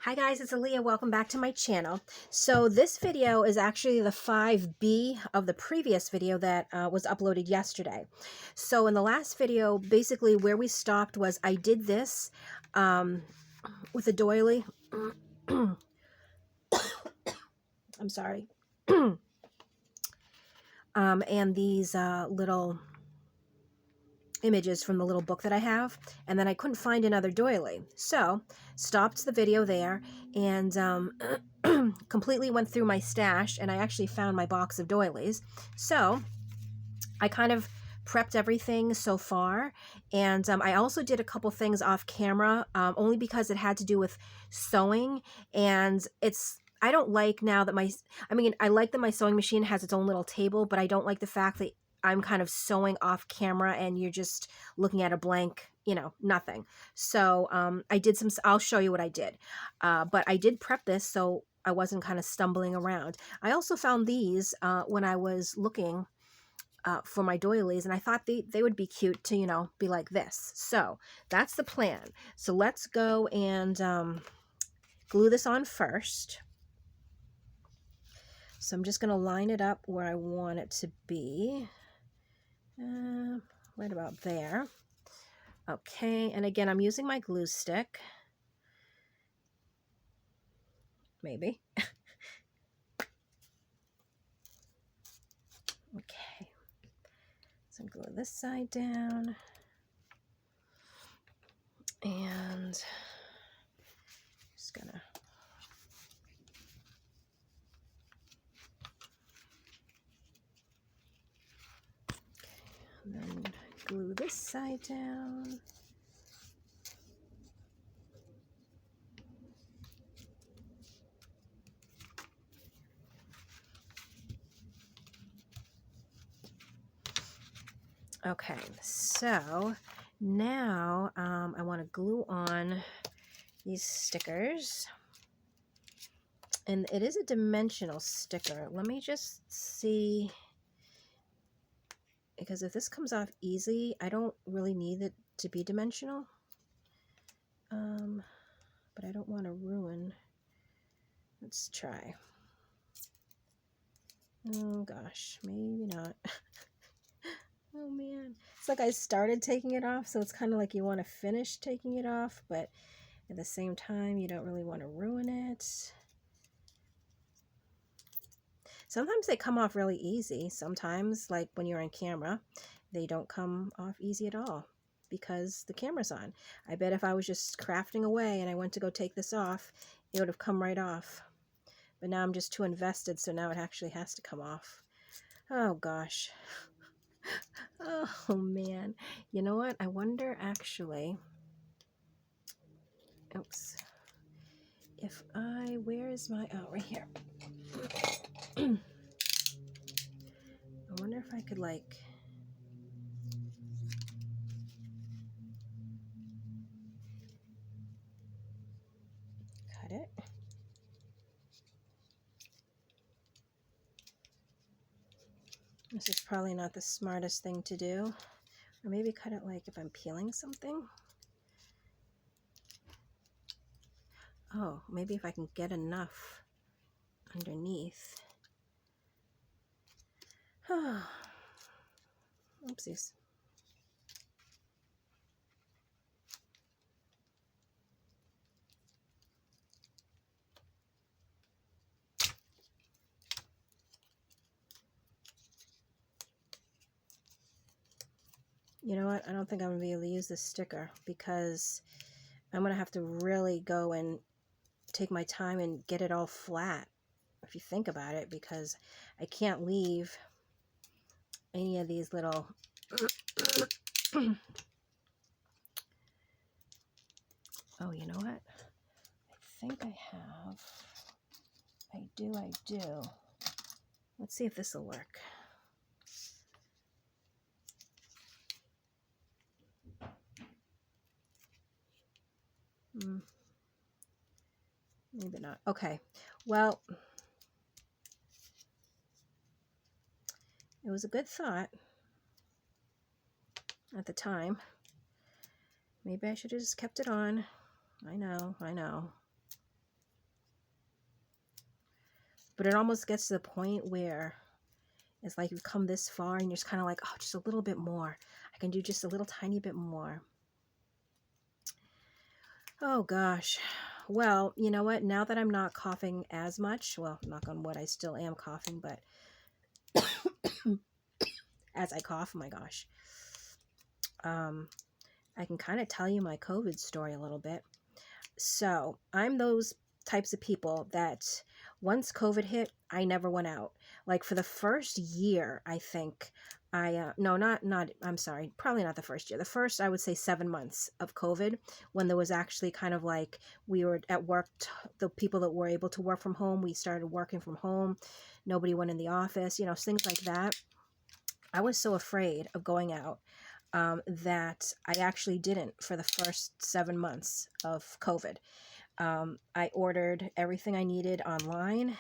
Hi guys, it's Alia. Welcome back to my channel. So this video is actually the 5B of the previous video that was uploaded yesterday. So in the last video, basically where we stopped was I did this with a doily. I'm sorry. And these little images from the little book that I have, and then I couldn't find another doily, so stopped the video there and completely went through my stash, and I actually found my box of doilies. So I kind of prepped everything so far, and I also did a couple things off camera, only because it had to do with sewing, and I don't like now that I like that my sewing machine has its own little table, but I don't like the fact that I'm kind of sewing off camera and you're just looking at a blank, nothing. So I'll show you what I did. But I did prep this so I wasn't kind of stumbling around. I also found these when I was looking for my doilies, and I thought they would be cute to, be like this. So that's the plan. So let's go and glue this on first. So I'm just going to line it up where I want it to be. Right about there. Okay, and again, I'm using my glue stick. Maybe. Okay. So glue this side down. And just gonna and then glue this side down. Okay, so now I want to glue on these stickers. And it is a dimensional sticker. Let me just see, because if this comes off easy, I don't really need it to be dimensional. But I don't want to ruin. Let's try. Oh gosh, maybe not. Oh man, it's like I started taking it off, so it's kind of like you want to finish taking it off, but at the same time you don't really want to ruin it. Sometimes they come off really easy. Sometimes, like when you're on camera, they don't come off easy at all because the camera's on. I bet if I was just crafting away and I went to go take this off, it would have come right off. But now I'm just too invested, so now it actually has to come off. Oh gosh. Oh man. You know what? I wonder actually, oops, where is my, oh, right here. I wonder if I could like cut it. This is probably not the smartest thing to do. Or maybe cut it like if I'm peeling something. Oh, maybe if I can get enough underneath. Oh, oopsies. You know what? I don't think I'm going to be able to use this sticker because I'm going to have to really go and take my time and get it all flat, if you think about it, because I can't leave any of these little oh, you know what? I think I have. I do. Let's see if this will work. Maybe not. Okay. Well, it was a good thought at the time. Maybe I should have just kept it on. I know. But it almost gets to the point where it's like you've come this far and you're just kind of like, oh, just a little bit more. I can do just a little tiny bit more. Oh gosh. Well, you know what? Now that I'm not coughing as much, well, knock on wood, I still am coughing, but as I cough, oh my gosh, I can kind of tell you my COVID story a little bit. So I'm those types of people that once COVID hit, I never went out. Like for the first year, I think no, I'm sorry, probably not the first year. The first, I would say 7 months of COVID, when there was actually kind of like we were at work, the people that were able to work from home, we started working from home. Nobody went in the office, you know, things like that. I was so afraid of going out that I actually didn't for the first 7 months of COVID. I ordered everything I needed online.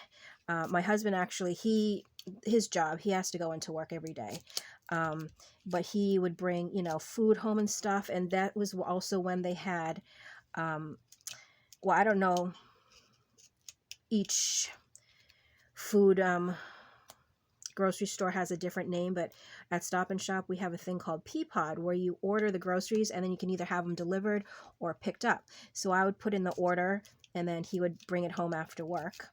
My husband actually, his job, he has to go into work every day. But he would bring, you know, food home and stuff. And that was also when they had, well, I don't know, each food grocery store has a different name, but at Stop and Shop we have a thing called Peapod where you order the groceries and then you can either have them delivered or picked up. So I would put in the order and then he would bring it home after work.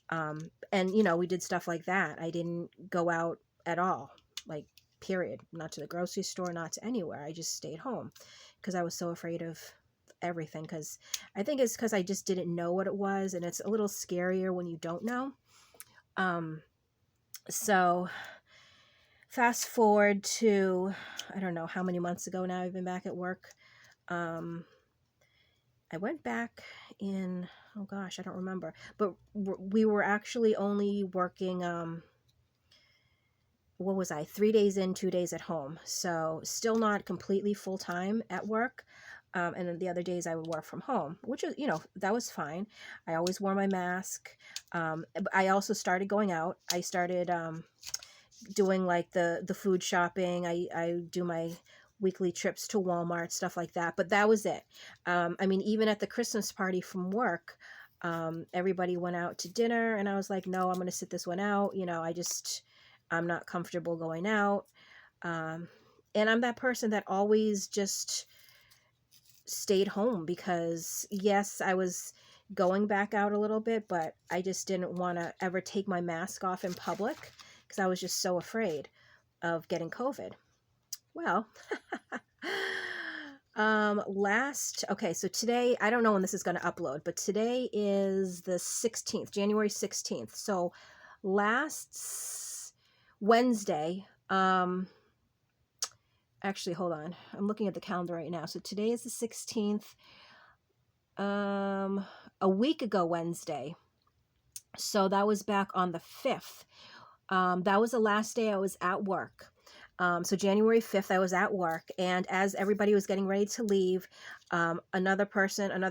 And you know, we did stuff like that. I didn't go out at all, like period. Not to the grocery store, not to anywhere. I just stayed home because I was so afraid of everything, because I think it's because I just didn't know what it was, and it's a little scarier when you don't know. So fast forward to, I don't know how many months ago now I've been back at work. I went back in, oh gosh, I don't remember, but we were actually only working, what was I, 3 days in, 2 days at home. So still not completely full time at work. And then the other days I would work from home, which is, you know, that was fine. I always wore my mask. I also started going out. I started doing like the food shopping. I do my weekly trips to Walmart, stuff like that. But that was it. I mean, even at the Christmas party from work, everybody went out to dinner and I was like, no, I'm going to sit this one out. You know, I'm not comfortable going out. And I'm that person that always just stayed home because yes, I was going back out a little bit, but I just didn't want to ever take my mask off in public because I was just so afraid of getting COVID. Well, okay, so today, I don't know when this is going to upload, but today is the 16th, January 16th. So last Wednesday, actually, hold on. I'm looking at the calendar right now. So today is the 16th. A week ago Wednesday. So that was back on the 5th. That was the last day I was at work. So January 5th, I was at work. And as everybody was getting ready to leave, another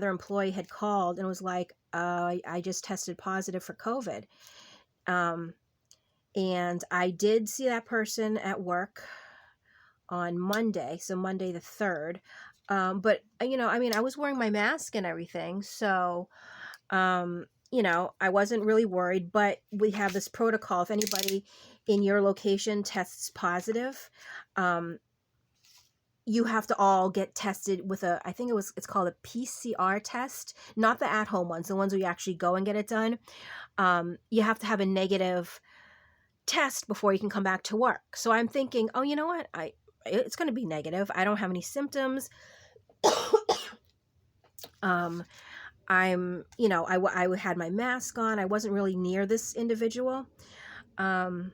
employee had called and was like, I just tested positive for COVID. And I did see that person at work on Monday, so Monday the 3rd. But, you know, I mean, I was wearing my mask and everything, so, you know, I wasn't really worried, but we have this protocol. If anybody in your location tests positive, you have to all get tested with I think it's called a PCR test, not the at-home ones, the ones where you actually go and get it done. You have to have a negative test before you can come back to work. So I'm thinking, oh, you know what? It's going to be negative. I don't have any symptoms. I'm, you know, I had my mask on. I wasn't really near this individual. And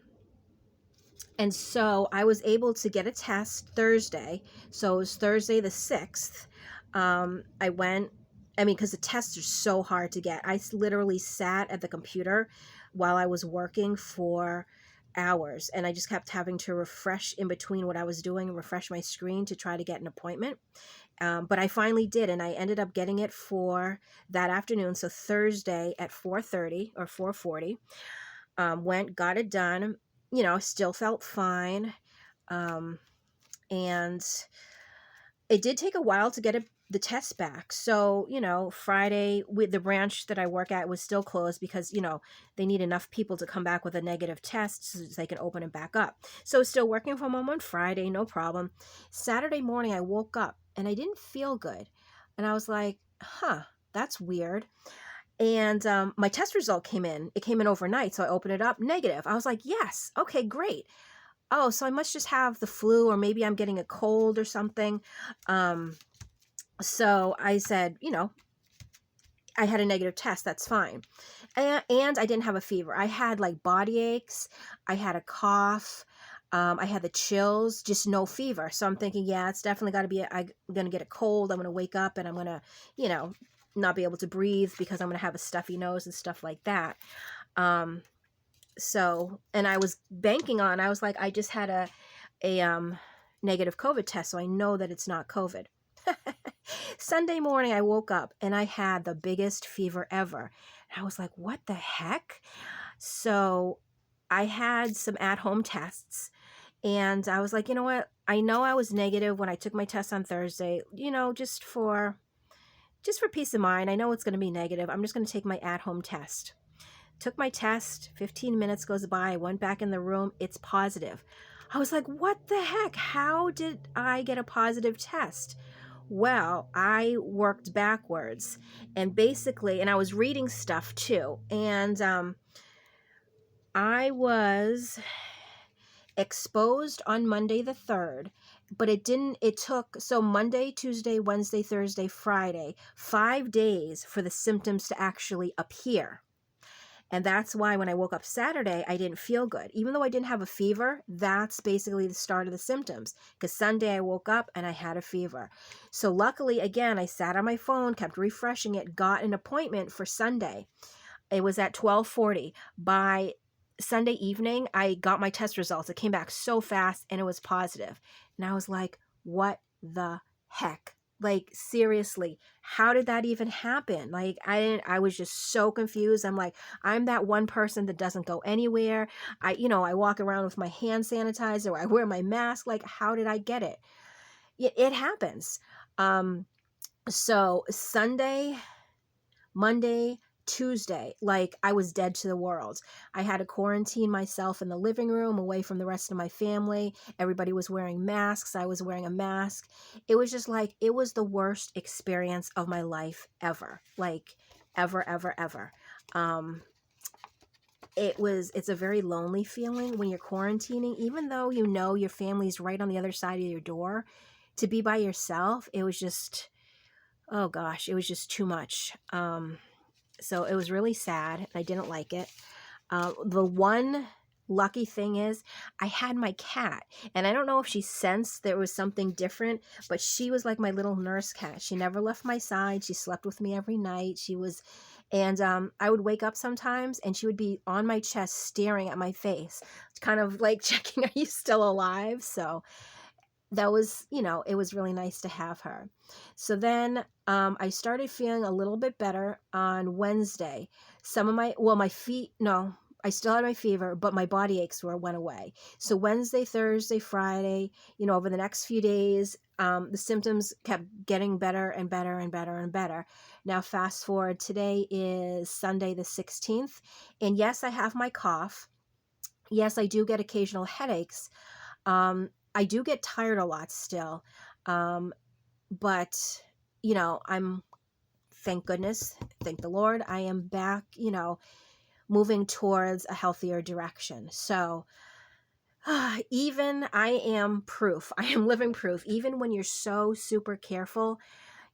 so I was able to get a test Thursday. So it was Thursday the 6th. I went, I mean, because the tests are so hard to get. I literally sat at the computer while I was working for hours, and I just kept having to refresh in between what I was doing and refresh my screen to try to get an appointment. But I finally did, and I ended up getting it for that afternoon. So Thursday at 4:30 or 4:40, went, got it done. You know, still felt fine. And it did take a while to get it the test back. So, Friday, with the branch that I work at was still closed because, they need enough people to come back with a negative test so they can open it back up. So still working from home on Friday, no problem. Saturday morning, I woke up and I didn't feel good. And I was like, that's weird. And my test result came in. It came in overnight. So I opened it up, negative. I was like, yes, okay, great. Oh, so I must just have the flu, or maybe I'm getting a cold or something. So I said, I had a negative test. That's fine. And I didn't have a fever. I had like body aches. I had a cough. I had the chills, just no fever. So I'm thinking, yeah, it's definitely got to be, I'm going to get a cold. I'm going to wake up and I'm going to, not be able to breathe because I'm going to have a stuffy nose and stuff like that. So, and I was banking on, I was like, I just had a negative COVID test, so I know that it's not COVID. Sunday morning, I woke up and I had the biggest fever ever. And I was like, what the heck? So I had some at-home tests and I was like, you know what? I know I was negative when I took my test on Thursday, just for peace of mind. I know it's going to be negative. I'm just going to take my at-home test. Took my test, 15 minutes goes by, I went back in the room, it's positive. I was like, what the heck? How did I get a positive test? Well, I worked backwards and basically, and I was reading stuff too. And I was exposed on Monday the 3rd, but it took, so Monday, Tuesday, Wednesday, Thursday, Friday, 5 days for the symptoms to actually appear. And that's why when I woke up Saturday, I didn't feel good. Even though I didn't have a fever, that's basically the start of the symptoms. Because Sunday I woke up and I had a fever. So luckily, again, I sat on my phone, kept refreshing it, got an appointment for Sunday. It was at 12:40. By Sunday evening, I got my test results. It came back so fast and it was positive. And I was like, what the heck? Like, seriously, how did that even happen? Like, I was just so confused. I'm like, I'm that one person that doesn't go anywhere. I walk around with my hand sanitizer, I wear my mask. Like, how did I get it? It happens. So Sunday, Monday, Tuesday, like I was dead to the world. I had to quarantine myself in the living room away from the rest of my family. Everybody was wearing masks. I was wearing a mask. It was just like, it was the worst experience of my life ever. Like ever, ever, ever. It's a very lonely feeling when you're quarantining, even though your family's right on the other side of your door. To be by yourself, it was just, oh gosh, it was just too much. So it was really sad. I didn't like it. The one lucky thing is I had my cat, and I don't know if she sensed there was something different, but she was like my little nurse cat. She never left my side. She slept with me every night. And I would wake up sometimes and she would be on my chest staring at my face, kind of like checking, are you still alive? So that was, it was really nice to have her. So then I started feeling a little bit better on Wednesday. My feet, no, I still had my fever, but my body aches went away. So Wednesday, Thursday, Friday, over the next few days, the symptoms kept getting better and better and better and better. Now, fast forward, today is Sunday the 16th. And yes, I have my cough. Yes, I do get occasional headaches. I do get tired a lot still. But, I'm, thank goodness, thank the Lord, I am back, moving towards a healthier direction. So even I am proof, I am living proof, even when you're so super careful,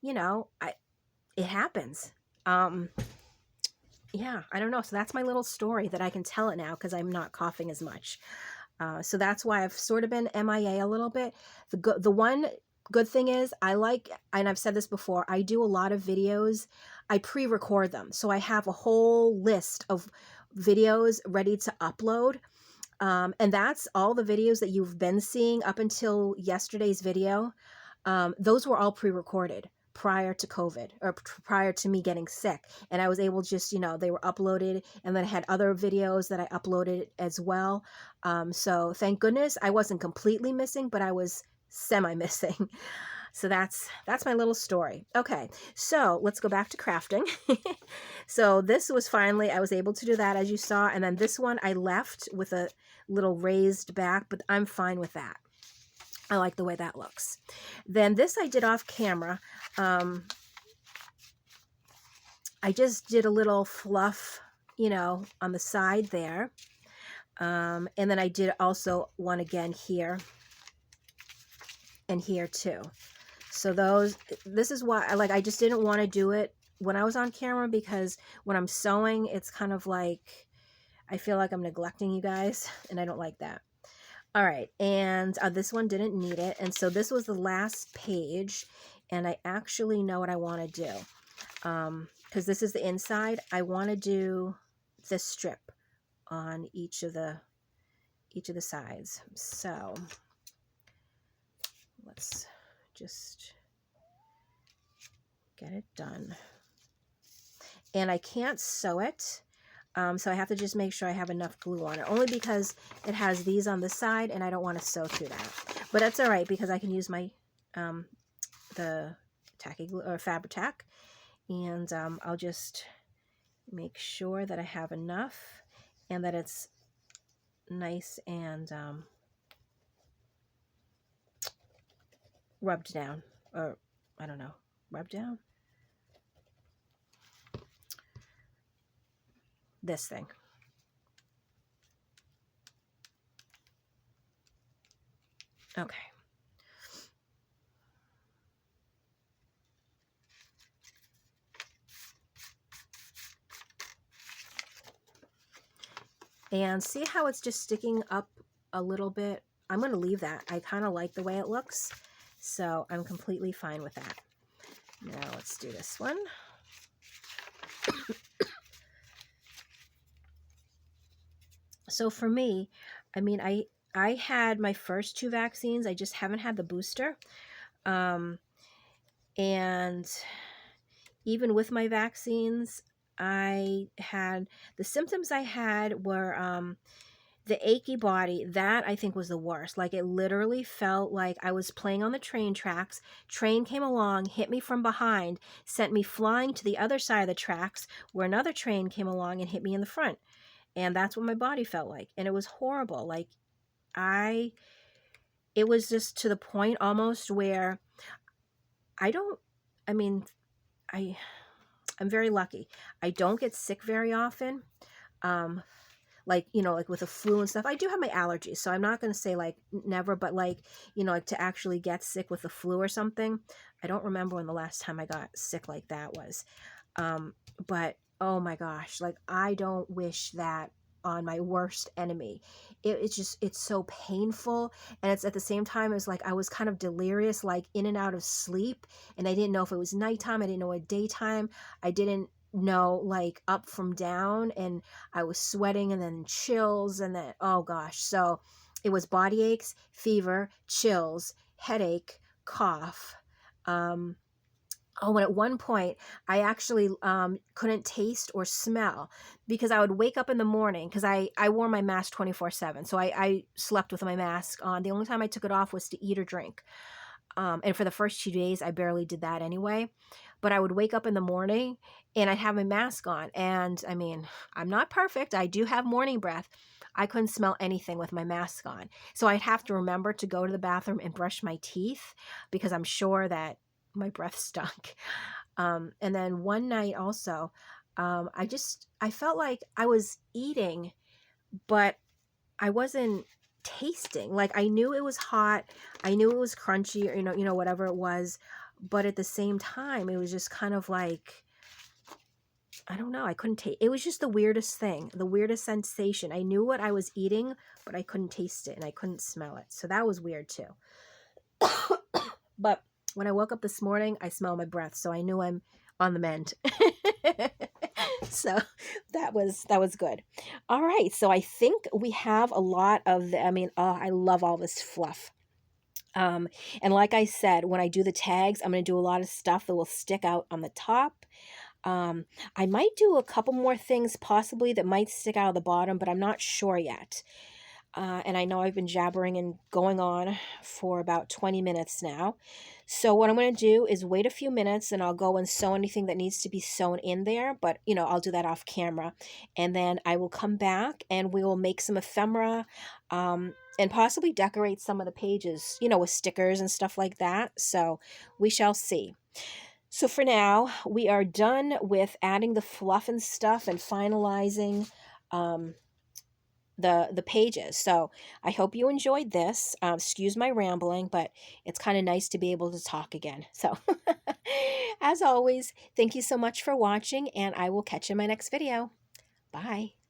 it happens. Yeah, I don't know. So that's my little story that I can tell it now because I'm not coughing as much. So that's why I've sort of been MIA a little bit. The one good thing is and I've said this before, I do a lot of videos. I pre-record them. So I have a whole list of videos ready to upload. And that's all the videos that you've been seeing up until yesterday's video. Those were all pre-recorded prior to COVID or prior to me getting sick. And I was able to just, they were uploaded, and then I had other videos that I uploaded as well. So thank goodness I wasn't completely missing, but I was semi-missing. So that's my little story. Okay, so let's go back to crafting. So this was finally, I was able to do that, as you saw. And then this one I left with a little raised back, but I'm fine with that. I like the way that looks. Then this I did off camera. I just did a little fluff, you know, on the side there. And then I did also one again here and here too. So this is why I just didn't want to do it when I was on camera, because when I'm sewing, it's kind of like, I feel like I'm neglecting you guys, and I don't like that. All right, and this one didn't need it, and so this was the last page, and I actually know what I want to do. Because this is the inside, I want to do this strip on each of the sides. So let's just get it done. And I can't sew it, so I have to just make sure I have enough glue on it, only because it has these on the side and I don't want to sew through that. But that's all right, because I can use my the tacky glue or Fabri-Tac, and I'll just make sure that I have enough and that it's nice and rubbed down, or I don't know, rubbed down. This thing. Okay. And see how it's just sticking up a little bit? I'm going to leave that. I kind of like the way it looks, so I'm completely fine with that. Now let's do this one. So for me, I mean, I had my first 2 vaccines. I just haven't had the booster. And even with my vaccines, I had, the symptoms I had were the achy body. That I think was the worst. Like, it literally felt like I was playing on the train tracks. Train came along, hit me from behind, sent me flying to the other side of the tracks, where another train came along and hit me in the front. And that's what my body felt like. And it was horrible. Like, it was just to the point almost where I'm very lucky. I don't get sick very often. Like, you know, like with the flu and stuff. I do have my allergies, so I'm not going to say like never, but like, you know, like to actually get sick with the flu or something. I don't remember when the last time I got sick like that was. But oh my gosh, like, I don't wish that on my worst enemy. It's so painful, and it's at the same time as like I was kind of delirious, like in and out of sleep, and I didn't know if it was nighttime, I didn't know what daytime, I didn't know like up from down, and I was sweating and then chills, and then oh gosh, so it was body aches, fever, chills, headache, cough. Oh, and at one point, I actually couldn't taste or smell, because I would wake up in the morning, because I wore my mask 24/7. So I slept with my mask on. The only time I took it off was to eat or drink. And for the first 2 days, I barely did that anyway. But I would wake up in the morning and I'd have my mask on. And I mean, I'm not perfect. I do have morning breath. I couldn't smell anything with my mask on. So I'd have to remember to go to the bathroom and brush my teeth, because I'm sure that my breath stunk. And then one night also, I felt like I was eating, but I wasn't tasting. Like, I knew it was hot, I knew it was crunchy, or you know whatever it was, but at the same time it was just kind of like, I don't know, I couldn't taste. It was just the weirdest thing, the weirdest sensation. I knew what I was eating, but I couldn't taste it and I couldn't smell it. So that was weird too. But when I woke up this morning, I smelled my breath, so I knew I'm on the mend. So that was good. All right, so I think we have a lot of I love all this fluff. And like I said, when I do the tags, I'm going to do a lot of stuff that will stick out on the top. I might do a couple more things possibly that might stick out of the bottom, but I'm not sure yet. And I know I've been jabbering and going on for about 20 minutes now. So what I'm going to do is wait a few minutes and I'll go and sew anything that needs to be sewn in there. But, I'll do that off camera. And then I will come back and we will make some ephemera and possibly decorate some of the pages, with stickers and stuff like that. So we shall see. So for now, we are done with adding the fluff and stuff and finalizing the pages. So I hope you enjoyed this. Excuse my rambling, but it's kind of nice to be able to talk again. So as always, thank you so much for watching, and I will catch you in my next video. Bye.